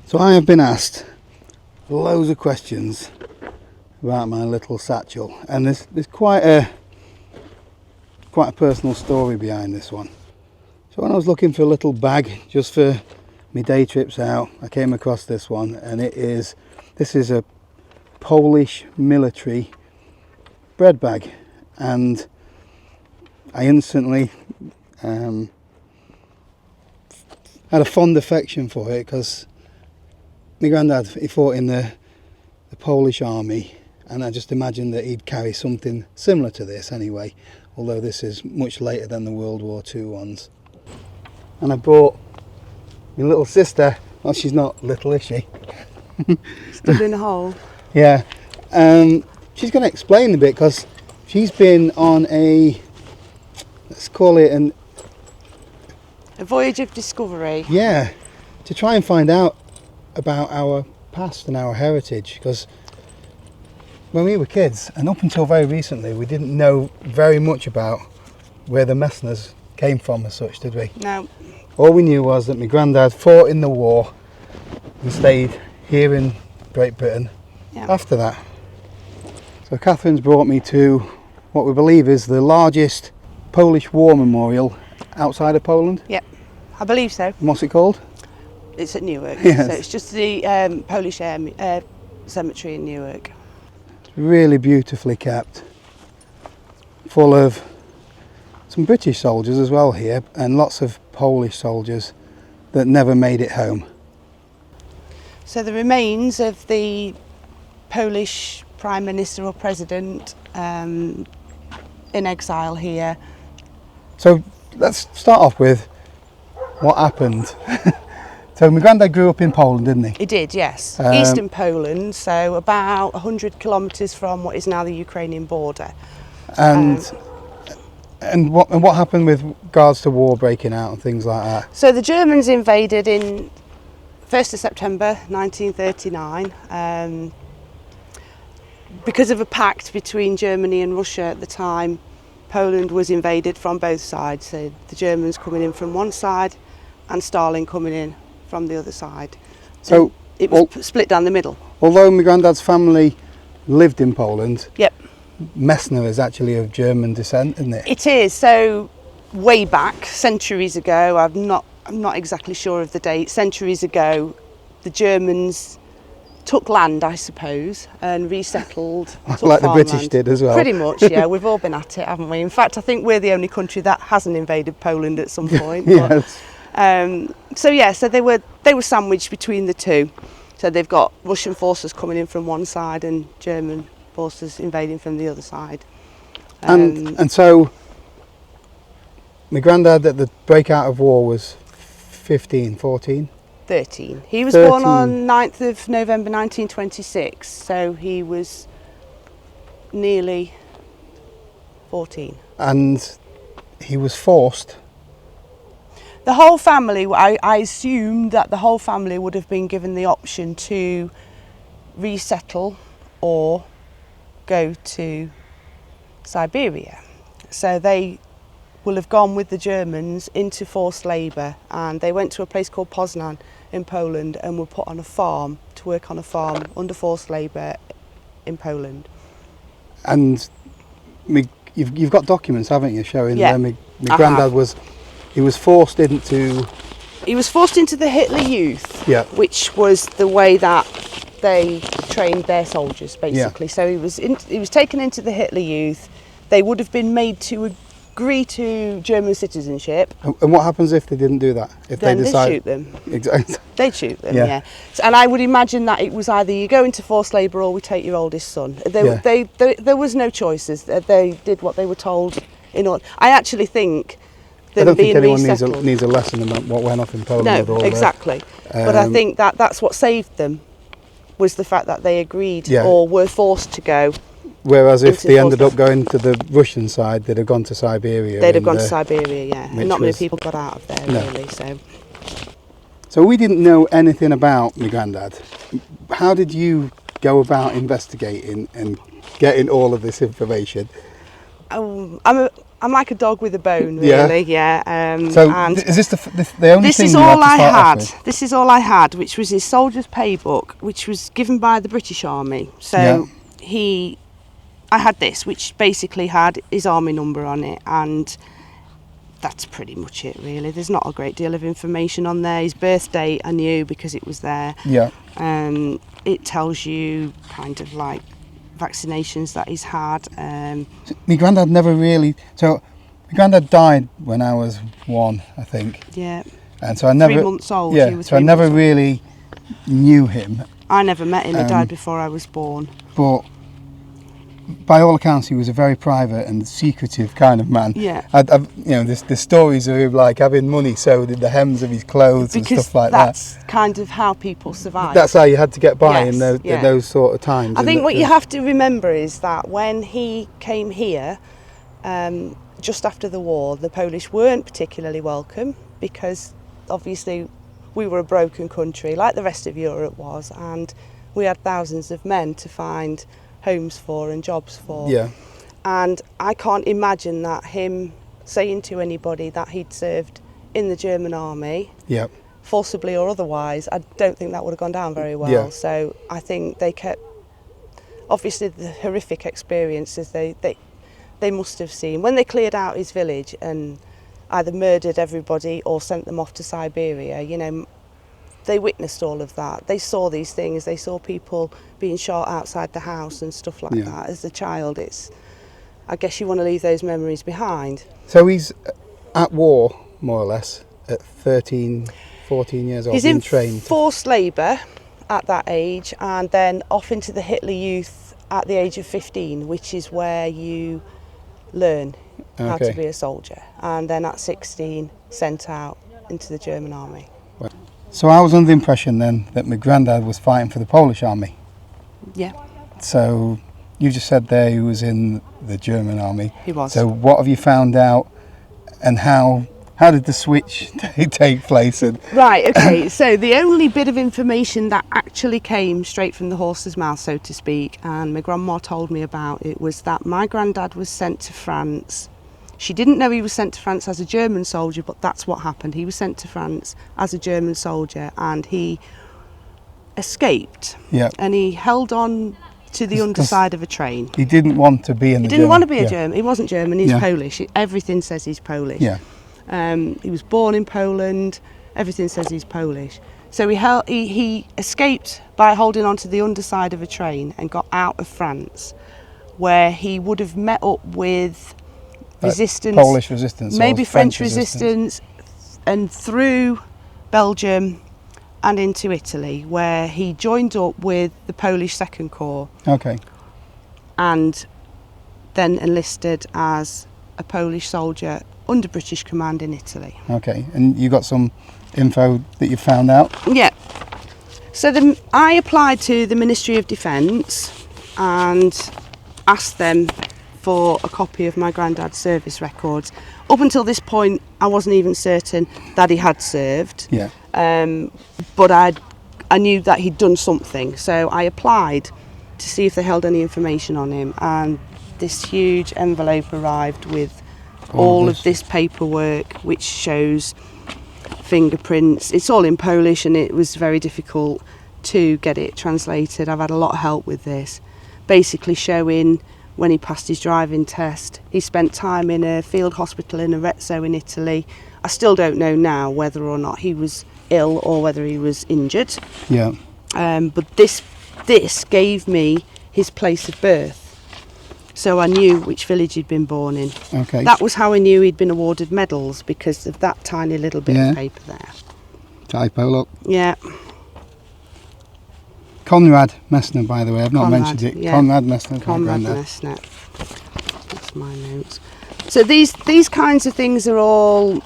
So I have been asked loads of questions about my little satchel, and there's quite a personal story behind this one. So when I was looking for a little bag just for my day trips out, I came across this one, and this is a Polish military bread bag, and I instantly had a fond affection for it because my granddad, he fought in the Polish army, and I just imagined that he'd carry something similar to this anyway, although this is much later than the World War II ones. And I brought my little sister. Well, she's not little, is she? Still in a hole. Yeah. She's going to explain a bit because she's been on let's call it A voyage of discovery. Yeah, to try and find out about our past and our heritage, because when we were kids, and up until very recently, we didn't know very much about where the Messners came from as such, did we? No. All we knew was that my granddad fought in the war and stayed here in Great Britain after that. So Catherine's brought me to what we believe is the largest Polish war memorial outside of Poland. Yep, I believe so. And what's it called? It's at Newark. Yes. So it's just the Polish cemetery in Newark. It's really beautifully kept, full of some British soldiers as well here, and lots of Polish soldiers that never made it home. So the remains of the Polish Prime Minister or President in exile here. So let's start off with what happened. So my granddad grew up in Poland, didn't he? He did, yes. Eastern Poland, so about 100 kilometres from what is now the Ukrainian border. And what happened with regards to war breaking out and things like that? So the Germans invaded in 1st of September 1939 because of a pact between Germany and Russia at the time. Poland was invaded from both sides, so the Germans coming in from one side and Stalin coming in from the other side. So and it was split down the middle. Although my granddad's family lived in Poland, yep, Messner is actually of German descent, isn't it? It is. So way back, centuries ago, I'm not exactly sure of the date. Centuries ago, the Germans took land, I suppose, and resettled. Like the British did as well. Pretty much, yeah. We've all been at it, haven't we? In fact, I think we're the only country that hasn't invaded Poland at some point. Yes. So they were sandwiched between the two. So they've got Russian forces coming in from one side and German forces invading from the other side. And so my granddad at the breakout of war was 15, 14? 13. He was 13. Born on 9th of November 1926, so he was nearly 14. And he was forced. The whole family, I assumed that the whole family would have been given the option to resettle or go to Siberia. So they will have gone with the Germans into forced labour, and they went to a place called Poznan in Poland and were put on a farm to work on a farm under forced labour in Poland. And you've got documents, haven't you, showing that my granddad was forced into... He was forced into the Hitler Youth, yeah, which was the way that they trained their soldiers, basically. Yeah. So he was taken into the Hitler Youth. They would have been made to agree to German citizenship. And what happens if they didn't do that? If then they decide... they'd shoot them. Exactly. They'd shoot them, yeah. So, and I would imagine that it was either you go into forced labour or we take your oldest son. There was no choices. They did what they were told. I actually think... I don't think anyone needs a lesson about what went off in Poland. No, exactly. But I think that's what saved them, was the fact that they agreed or were forced to go. Whereas if they ended up going to the Russian side, they'd have gone to Siberia. They'd have gone to Siberia, yeah. And not many people got out of there, really. So we didn't know anything about my granddad. How did you go about investigating and getting all of this information? I'm I'm like a dog with a bone, really. Yeah. So and is this the only this thing is you all had to I start off had. with? This is all I had, which was his soldier's pay book, which was given by the British Army. So I had this, which basically had his army number on it, and that's pretty much it, really. There's not a great deal of information on there. His birth date I knew because it was there. Yeah. It tells you kind of like vaccinations that he's had. My granddad never really. So my granddad died when I was 1, I think. Yeah. And so I never. 3 months old. Yeah. He was So I 3 never months old. really knew him. I never met him. He died before I was born. But by all accounts, he was a very private and secretive kind of man. Yeah. The stories of him like having money sewed in the hems of his clothes and stuff like that. Because that's kind of how people survive. That's how you had to get by Yes, in those sort of times. I think what you have to remember is that when he came here, just after the war, the Polish weren't particularly welcome because obviously we were a broken country, like the rest of Europe was, and we had thousands of men to find homes for and jobs for. Yeah. And I can't imagine that him saying to anybody that he'd served in the German army, Yeah. forcibly or otherwise, I don't think that would have gone down very well. Yeah. So I think they kept, obviously the horrific experiences they must have seen. When they cleared out his village and either murdered everybody or sent them off to Siberia, they witnessed all of that. They saw these things. They saw people being shot outside the house and stuff like that. As a child, I guess you want to leave those memories behind. So he's at war, more or less, at 13, 14 years old, He's being in trained. forced labour at that age, and then off into the Hitler Youth at the age of 15, which is where you learn how to be a soldier. And then at 16, sent out into the German army. So I was under the impression then that my granddad was fighting for the Polish army. Yeah. So you just said there he was in the German army. He was. So what have you found out, and how did the switch take place? And Right, okay, so the only bit of information that actually came straight from the horse's mouth, so to speak, and my grandma told me about it, was that my granddad was sent to France. She didn't know he was sent to France as a German soldier, but that's what happened. He was sent to France as a German soldier, and he escaped. Yeah. And he held on to the underside of a train. He didn't want to be in the He didn't German. want to be a German. He wasn't German, he's Yeah. Polish. Everything says he's Polish. Yeah. He was born in Poland. Everything says he's Polish. So he escaped by holding on to the underside of a train and got out of France, where he would have met up with resistance, Polish resistance, maybe or French resistance, and through Belgium and into Italy, where he joined up with the Polish Second Corps. Okay. And then enlisted as a Polish soldier under British command in Italy. Okay. And you got some info that you found out? Yeah. So I applied to the Ministry of Defence and asked them for a copy of my granddad's service records. Up until this point, I wasn't even certain that he had served. Yeah. But I knew that he'd done something, so I applied to see if they held any information on him, and this huge envelope arrived with all of this paperwork, which shows fingerprints. It's all in Polish, and it was very difficult to get it translated. I've had a lot of help with this, basically showing when he passed his driving test. He spent time in a field hospital in Arezzo in Italy. I still don't know now whether or not he was ill or whether he was injured. Yeah. But this gave me his place of birth. So I knew which village he'd been born in. Okay. That was how I knew he'd been awarded medals, because of that tiny little bit of paper there. Typo, look. Yeah. Konrad Messner, by the way, I've not Konrad, mentioned it. yeah. Konrad Messner. Konrad Messner. That's my notes. So these kinds of things are all...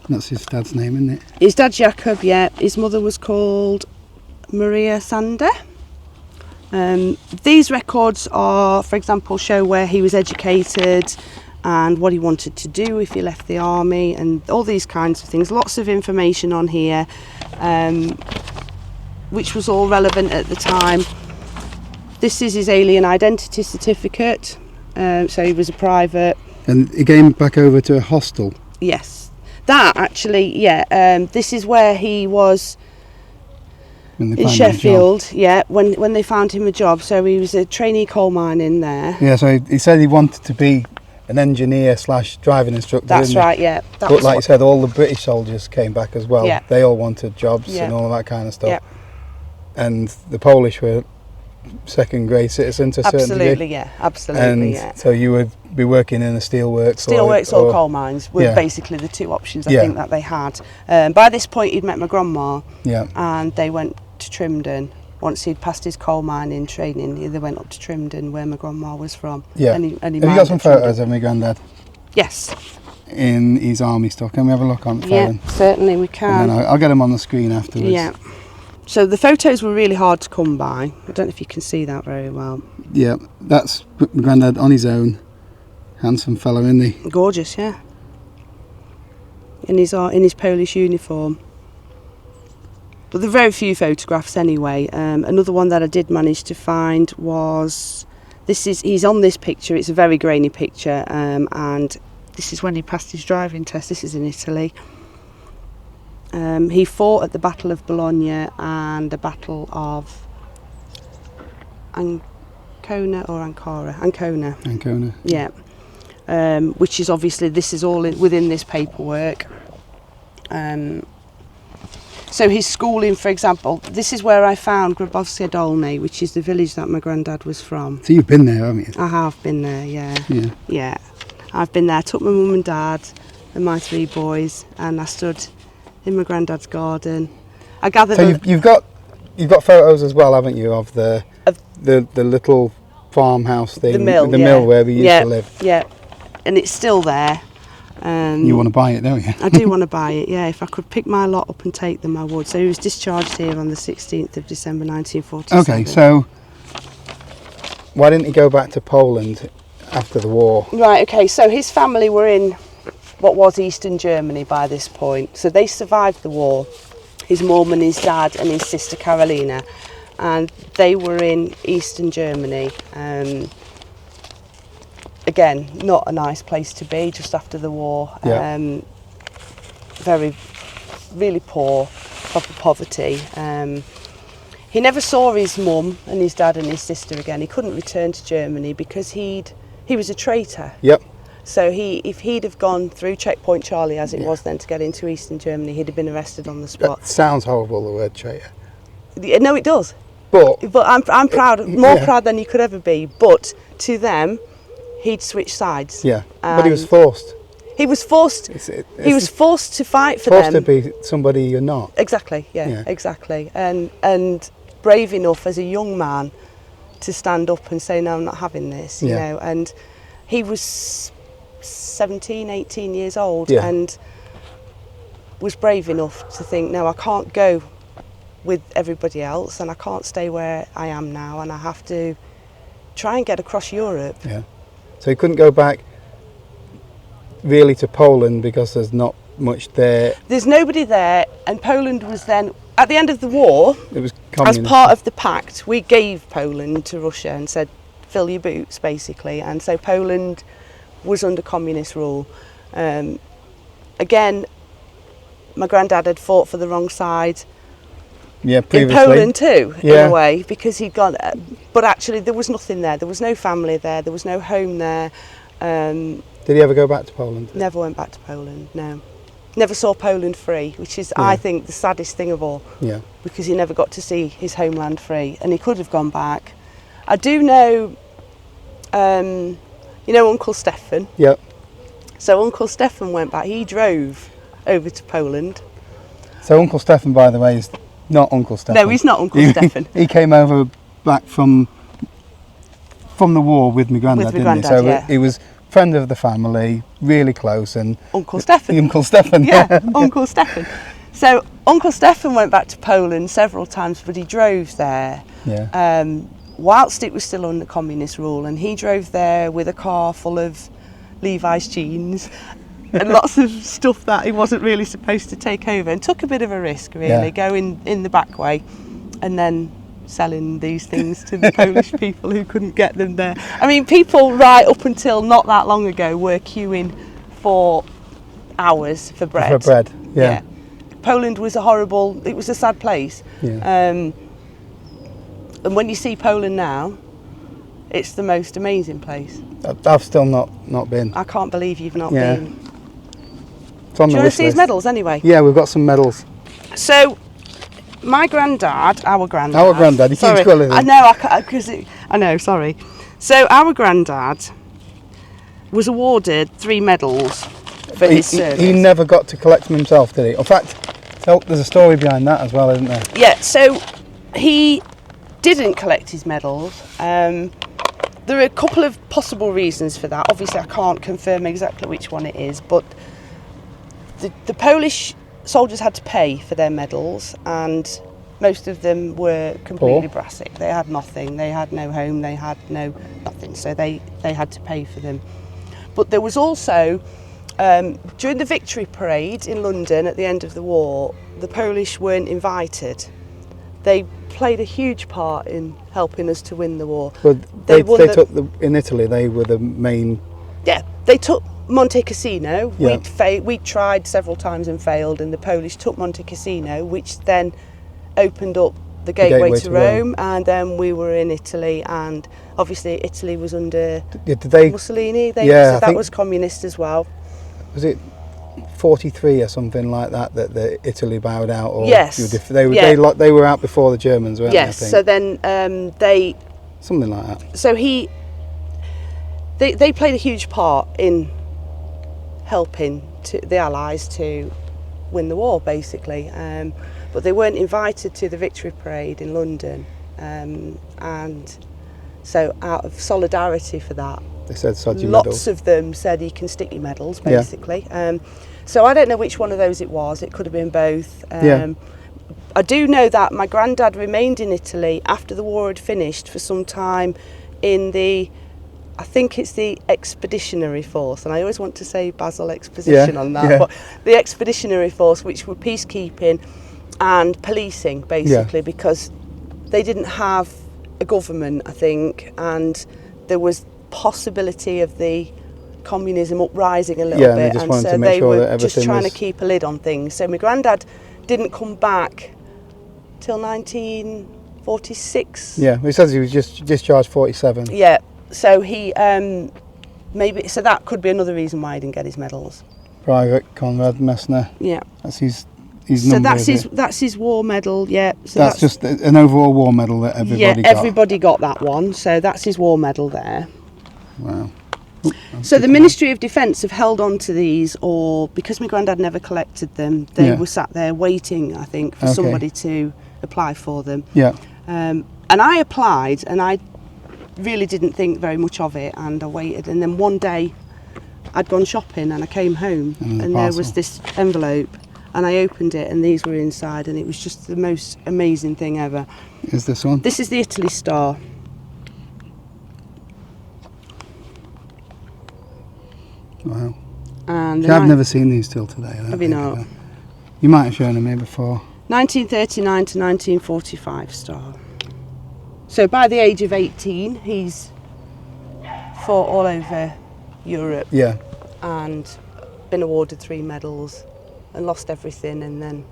That's his dad's name, isn't it? His dad Jacob, yeah. His mother was called Maria Sander. These records are, for example, show where he was educated and what he wanted to do if he left the army, and all these kinds of things. Lots of information on here, which was all relevant at the time. This is his alien identity certificate. So he was a private. And he came back over to a hostel. Yes. That actually, this is where he was When they in found him a job. Sheffield, when they found him a job. So he was a trainee coal mine in there. Yeah, so he said he wanted to be an engineer / driving instructor. That's didn't he? right, yeah. But like you said, all the British soldiers came back as well. Yeah. They all wanted jobs Yeah. and all that kind of stuff. Yeah. And the Polish were second-grade citizens to a certain degree. Absolutely, yeah. Absolutely, And yeah. so you would be working in a steelworks. Steelworks or coal mines were Yeah. basically the two options I Yeah. think that they had. By this point, he'd met my grandma, Yeah. and they went to Trimden. Once he'd passed his coal mining training, they went up to Trimden, where my grandma was from. Yeah. And he Have you mined got some at Trimden. photos of my granddad Yes. in his army stuff? Can we have a look on the Yeah, phone? certainly we can. And then I'll get them on the screen afterwards. Yeah. So the photos were really hard to come by. I don't know if you can see that very well. Yeah, that's my granddad on his own. Handsome fellow, isn't he? Gorgeous, yeah. In his Polish uniform. But there are very few photographs anyway. Another one that I did manage to find was he's on this picture. It's a very grainy picture, and this is when he passed his driving test. This is in Italy. He fought at the Battle of Bologna and the Battle of Ancona or Ancona. Ancona. Yeah. Which is obviously, this is all within this paperwork. So his schooling, for example, this is where I found Grabowskie Dolny, which is the village that my granddad was from. So you've been there, haven't you? I have been there, yeah. Yeah. Yeah. I've been there. I took my mum and dad and my 3 boys, and I stood in my granddad's garden. I gathered. So you've got photos as well, haven't you, of the little farmhouse thing, the mill where we used to live. Yeah, and it's still there. You want to buy it, don't you? I do want to buy it, yeah. If I could pick my lot up and take them, I would. So he was discharged here on the 16th of December 1947. Okay, so why didn't he go back to Poland after the war? Right, okay, so his family were in what was Eastern Germany by this point. So they survived the war, his mum and his dad and his sister Carolina, and they were in Eastern Germany. Again, not a nice place to be just after the war. Yeah. Really poor, proper poverty. He never saw his mum and his dad and his sister again. He couldn't return to Germany because he was a traitor. Yep. So if he'd have gone through Checkpoint Charlie, as it was then, to get into Eastern Germany, he'd have been arrested on the spot. That sounds horrible, the word traitor. No, it does. But I'm proud, more proud than you could ever be. But to them, he'd switched sides. yeah, but he was forced. He was forced. He was forced to fight for forced them. to be somebody you're not. Exactly. Yeah. Exactly. And brave enough as a young man to stand up and say, no, I'm not having this. You know. And he was 17, 18 years old, and was brave enough to think, no, I can't go with everybody else, and I can't stay where I am now, and I have to try and get across Europe. Yeah. So he couldn't go back really to Poland because there's not much there. There's nobody there, and Poland was then, at the end of the war, It was communist. as part of the pact, we gave Poland to Russia and said, fill your boots, basically. And so Poland was under communist rule. Again, my granddad had fought for the wrong side in previously. Poland too, in a way, because he'd gone. But actually, there was nothing there. There was no family there. There was no home there. Did he ever go back to Poland? Never went back to Poland. No, never saw Poland free, which is, I think, the saddest thing of all. Yeah. Because he never got to see his homeland free, and he could have gone back. I do know, Uncle Stefan. Yep. So Uncle Stefan went back. He drove over to Poland. So Uncle Stefan, by the way, is not Uncle Stefan. No, he's not Uncle Stefan. He came over back from the war with my granddad, With my didn't he? granddad, So he was friend of the family, really close, and Uncle Stefan. Uncle Stefan. Yeah, Uncle Stefan. So Uncle Stefan went back to Poland several times, but he drove there. Yeah. Whilst it was still under communist rule, and he drove there with a car full of Levi's jeans and lots of stuff that he wasn't really supposed to take over, and took a bit of a risk, really, going in the back way and then selling these things to the Polish people who couldn't get them there. I mean, people right up until not that long ago were queuing for hours for bread. For bread, yeah. Poland was it was a sad place. Yeah. And when you see Poland now, it's the most amazing place. I've still not been. I can't believe you've not been. It's on Do the you want wish to see his list. medals anyway? Yeah, we've got some medals. So, our granddad, you keep squelling I know, I know, sorry. So our granddad was awarded 3 medals for his service. He never got to collect them himself, did he? In fact, there's a story behind that as well, isn't there? Yeah, so he didn't collect his medals. There are a couple of possible reasons for that. Obviously, I can't confirm exactly which one it is, but the Polish soldiers had to pay for their medals, and most of them were completely brassic. They had nothing. They had no home. They had nothing. So they had to pay for them. But there was also, during the victory parade in London at the end of the war, the Polish weren't invited. They played a huge part in helping us to win the war. But in Italy, they were the main. Yeah, they took Monte Cassino. Yeah. We tried several times and failed, and the Polish took Monte Cassino, which then opened up the gateway to Rome, and then we were in Italy, and obviously Italy was under Mussolini. So that was communist as well. Was it 43 or something like that the Italy bowed out? Or yes. They were out before the Germans, weren't they? Yes. So then they. Something like that. So they played a huge part in helping the Allies to win the war, basically. But they weren't invited to the victory parade in London, and so out of solidarity for that, they said sod your lots medals. of them said you can stick your medals, basically. Yeah. So I don't know which one of those it was. It could have been both. I do know that my granddad remained in Italy after the war had finished for some time in I think it's the Expeditionary Force, and I always want to say Basil Exposition on that, but the Expeditionary Force, which were peacekeeping and policing, basically, because they didn't have a government, I think, and there was possibility of the communism uprising a little bit, and so they were just trying to keep a lid on things. So my granddad didn't come back till 1946. Yeah, he says he was just discharged 47. Yeah, so he so that could be another reason why he didn't get his medals. Private Konrad Messner. Yeah, that's his so number. That's his war medal. Yeah, so that's just an overall war medal that everybody got. Yeah, everybody got that one. So that's his war medal there. Wow. So the Ministry of Defence have held on to these, or because my granddad never collected them, they were sat there waiting, I think, for somebody to apply for them. Yeah. And I applied, and I really didn't think very much of it, and I waited, and then one day I'd gone shopping and I came home, and there was this envelope, and I opened it, and these were inside, and it was just the most amazing thing ever. Is this one? This is the Italy Star. Wow. And I've never seen these till today. Have you not? You might have shown them here before. 1939 to 1945 star. So by the age of 18, he's fought all over Europe. Yeah. And been awarded 3 medals and lost everything, and then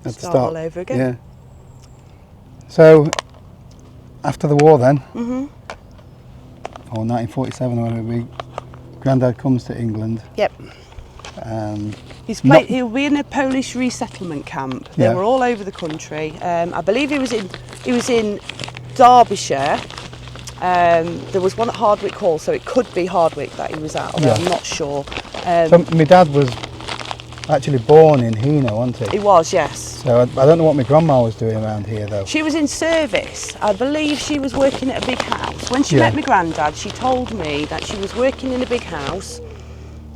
start all over again. Yeah. So after the war then, or 1947 or whatever, Grandad comes to England. Yep. He'll be in a Polish resettlement camp. They were all over the country. I believe he was in Derbyshire. There was one at Hardwick Hall, so it could be Hardwick that he was at, although I'm not sure. So my dad was actually born in Hino, wasn't he? He was, yes. So I don't know what my grandma was doing around here though. She was in service. I believe she was working at a big house. When she met my granddad, she told me that she was working in a big house.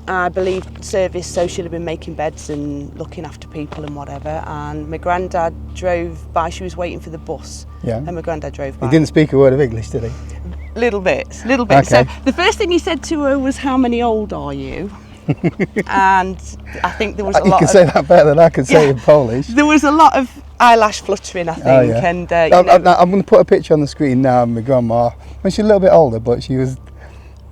I believe service, so she'll have been making beds and looking after people and whatever. And my granddad drove by. She was waiting for the bus. Yeah. And my granddad drove by. He didn't speak a word of English, did he? Little bit. Okay. So the first thing he said to her was, "How many old are you?" And I think there was a You lot can of... say that better than I can say in Polish. There was a lot of eyelash fluttering, I think. Oh, yeah. And I'm going to put a picture on the screen now of my grandma when she's a little bit older, but she was...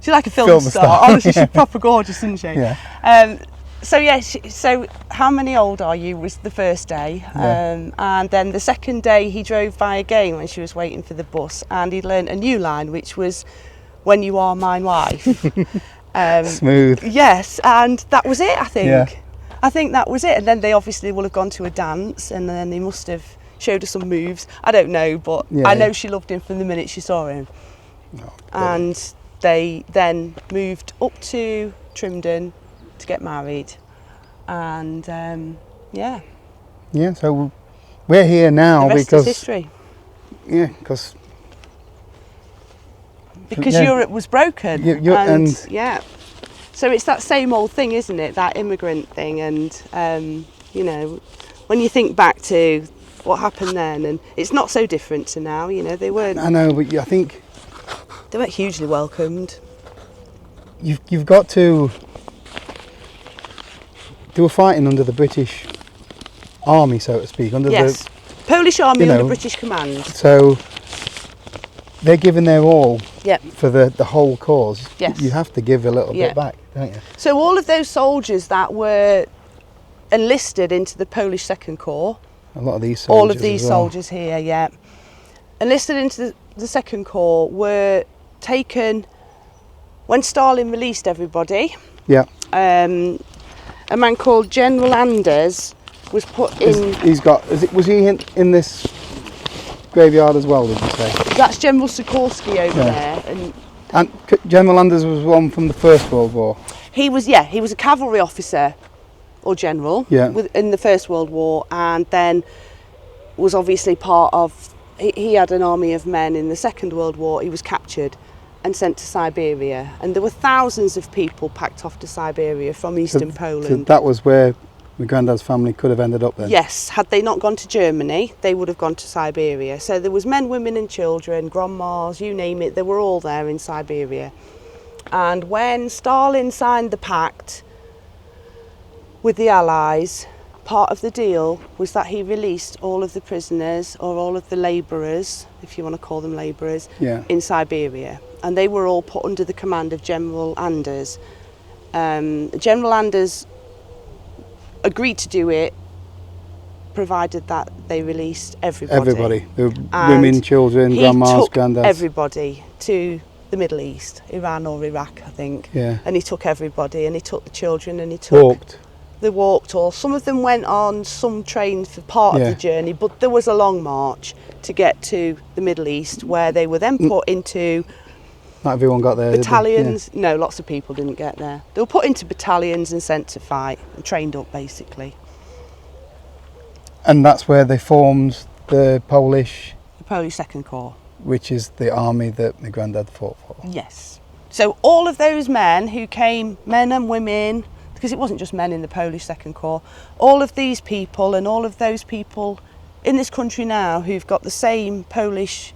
she's like a film star. Honestly, she's proper gorgeous, isn't she? Yeah. So how many old are you was the first day, Yeah. and then the second day he drove by again when she was waiting for the bus, and he learnt a new line, which was, "When you are my wife." Smooth. Yes, and that was it, I think. Yeah. I think that was it, and then they obviously will have gone to a dance, and then he must have showed her some moves. I don't know, but Yeah, I know yeah. she loved him from the minute she saw him. Oh, And they then moved up to Trimdon to get married, and yeah, so we're here now the rest because... is history. Yeah, Because yeah. Europe was broken, and yeah, so it's that same old thing, isn't it? That immigrant thing, and you know, when you think back to what happened then, and it's not so different to now. You know, they weren't. I know, but I think They weren't hugely welcomed. you've got to... They were fighting under the British Army, so to speak, under Yes, Polish army you know, under British command. so they're giving their all Yeah. for the whole cause. Yes. You have to give a little Yeah. bit back, don't you? So all of those soldiers that were enlisted into the Polish Second Corps, A lot of these soldiers all of these as well. soldiers here, yeah, enlisted into the Second Corps, were taken when Stalin released everybody. Yeah. A man called General Anders was put in. Was he in this graveyard as well, did you say? That's General Sikorsky over Yeah. there, And General Anders was one from the First World War. he was a cavalry officer or general Yeah. in the First World War, and then was obviously part of. He had an army of men in the Second World War. He was captured and sent to Siberia, and there were thousands of people packed off to Siberia from eastern So Poland. that was where my granddad's family could have ended up then. Yes, had they not gone to Germany, they would have gone to Siberia. So there was men, women and children, grandmas, you name it, they were all there in Siberia. And when Stalin signed the pact with the Allies, part of the deal was that he released all of the prisoners, or all of the labourers, if you want to call them labourers, Yeah. in Siberia. And they were all put under the command of General Anders. General Anders agreed to do it, provided that they released everybody. Everybody. The And women, children, he grandmas, took granddads. everybody to the Middle East, Iran or Iraq, I think. Yeah. And he took everybody, and he took the children, and he took... Walked. They walked, or some of them went on some trains for part of Yeah. the journey, but there was a long march to get to the Middle East, where they were then put into Not everyone got there. did they? battalions. No, lots of people didn't get there. They were put into battalions and sent to fight, and trained up basically. Yeah. And that's where they formed the Polish, The Polish Second Corps. which is the army that my granddad fought for. Yes. So all of those men who came, men and women, because it wasn't just men in the Polish Second Corps, all of these people and all of those people in this country now who've got the same Polish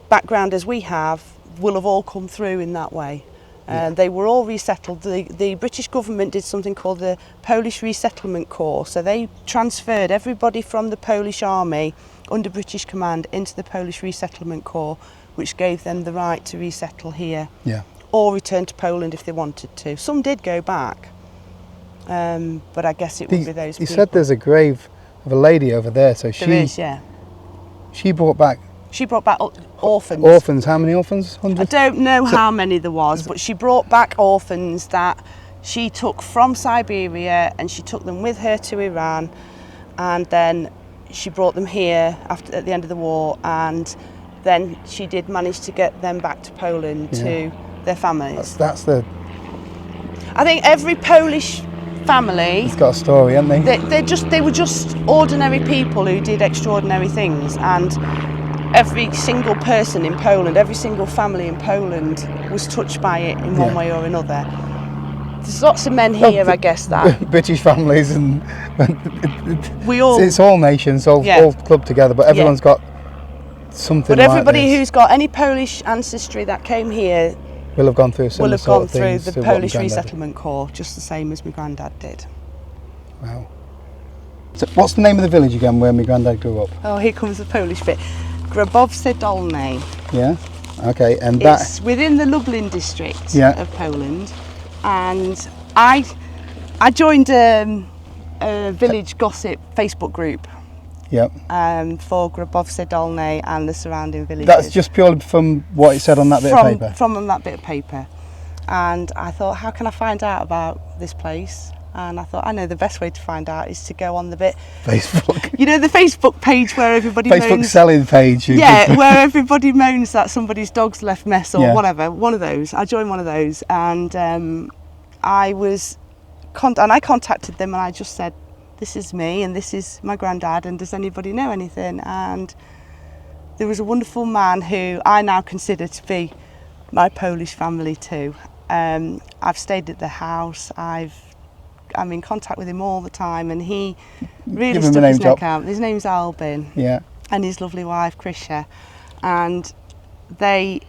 background as we have will have all come through in that way. And they were all resettled. The British government did something called the Polish Resettlement Corps. So they transferred everybody from the Polish army under British command into the Polish Resettlement Corps, which gave them the right to resettle here. Yeah. Or return to Poland if they wanted to. Some did go back, but I guess it would be those You people. said there's a grave of a lady over there, so There is, yeah. she brought back She brought back orphans. orphans. How many orphans? I 100? don't know how many there was, but she brought back orphans that she took from Siberia, and she took them with her to Iran, and then she brought them here at the end of the war, and then she did manage to get them back to Poland to their families. That's the... I think every Polish family, It's got a story, haven't they? they were just ordinary people who did extraordinary things, and every single person in Poland, every single family in Poland was touched by it in one way or another. There's lots of men here, I guess, that British families and we all... it's all nations, all clubbed together, but everyone's got something. But everybody like this. who's got any Polish ancestry that came here Will have gone through will similar have sort gone of through things the to what my Polish granddad did. resettlement corps, just the same as my granddad did. Wow. So what's the name of the village again where my granddad grew up? Oh, here comes the Polish bit. Grabowce Dolne. Yeah. Okay, and It's within the Lublin district of Poland, and I joined a village gossip Facebook group Yep. for Grabowce Dolne and the surrounding villages. That's just purely from what it said on that bit of paper? From that bit of paper. And I thought, how can I find out about this place? And I thought, I know the best way to find out is to go on the bit... Facebook. You know, the Facebook page where everybody Facebook moans... selling page. Yeah, where everybody moans that somebody's dog's left mess or whatever. One of those. I joined one of those, and I contacted them, and I just said, this is me and this is my granddad, and does anybody know anything? And there was a wonderful man who I now consider to be my Polish family too. I've stayed at the house, I'm in contact with him all the time, and he really stuck his neck out. His name's Albin, and his lovely wife Krisha, and they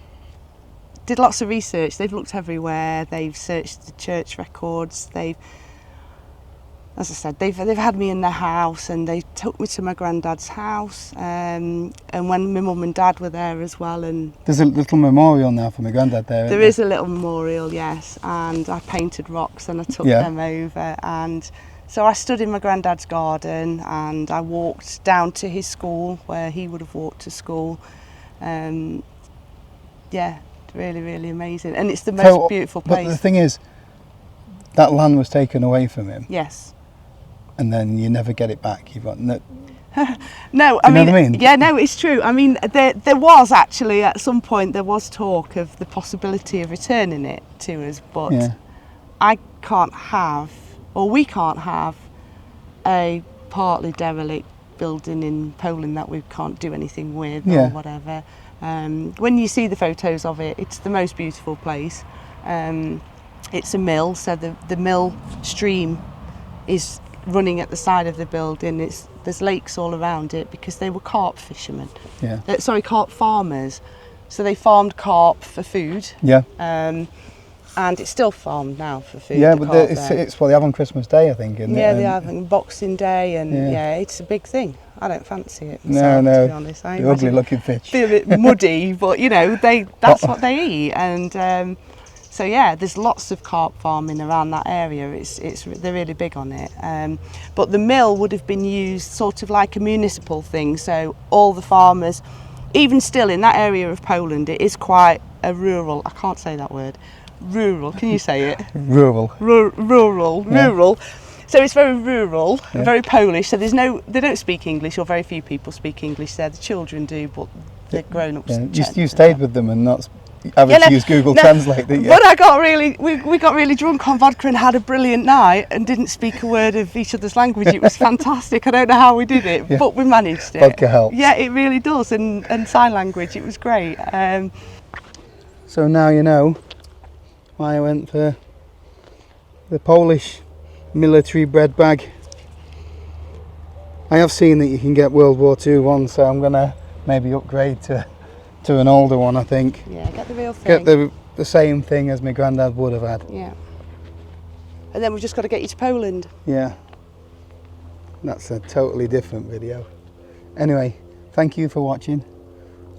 did lots of research. They've looked everywhere, they've searched the church records, as I said, they've had me in their house, and they took me to my granddad's house, and when my mum and dad were there as well. And there's a little memorial now for my granddad there. There is a little memorial, yes, and I painted rocks and I took them over, and so I stood in my granddad's garden and I walked down to his school where he would have walked to school. Really, really amazing, and it's the most beautiful place. But the thing is, that land was taken away from him. Yes. And then you never get it back. You've got no. No, I mean, yeah, no, it's true. I mean, there was actually at some point there was talk of the possibility of returning it to us, but I can't have, or we can't have, a partly derelict building in Poland that we can't do anything with or whatever. When you see the photos of it, it's the most beautiful place. It's a mill, so the mill stream is running at the side of the building. There's lakes all around it because they were carp fishermen. Carp farmers. So they farmed carp for food. And it's still farmed now for food. Yeah, but it's what they have on Christmas Day, I think. They have on Boxing Day, and it's a big thing. I don't fancy it No, myself, to be honest. the ugly looking fish. Feel a bit muddy, but you know, that's what they eat, and so there's lots of carp farming around that area. They're really big on it. But the mill would have been used sort of like a municipal thing. So all the farmers, even still in that area of Poland, it is quite a rural. I can't say that word. Rural. Can you say it? Rural. Rural. So it's very rural, very Polish. So they don't speak English, or very few people speak English there. The children do, but the grown-ups. You stayed with them and not having to use Google Translate, didn't you? But we got really drunk on vodka and had a brilliant night and didn't speak a word of each other's language. It was fantastic. I don't know how we did it, but we managed it. Vodka helps. Yeah, it really does, and sign language. It was great. So now you know why I went for the Polish military bread bag. I have seen that you can get World War II ones, so I'm gonna maybe upgrade to an older one, I think. Yeah, get the real thing. Get the same thing as my granddad would have had. Yeah. And then we've just got to get you to Poland. Yeah. That's a totally different video. Anyway, thank you for watching.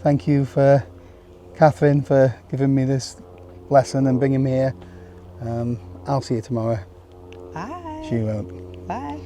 Thank you for Catherine for giving me this lesson and bringing me here. I'll see you tomorrow. Bye. She won't. Bye.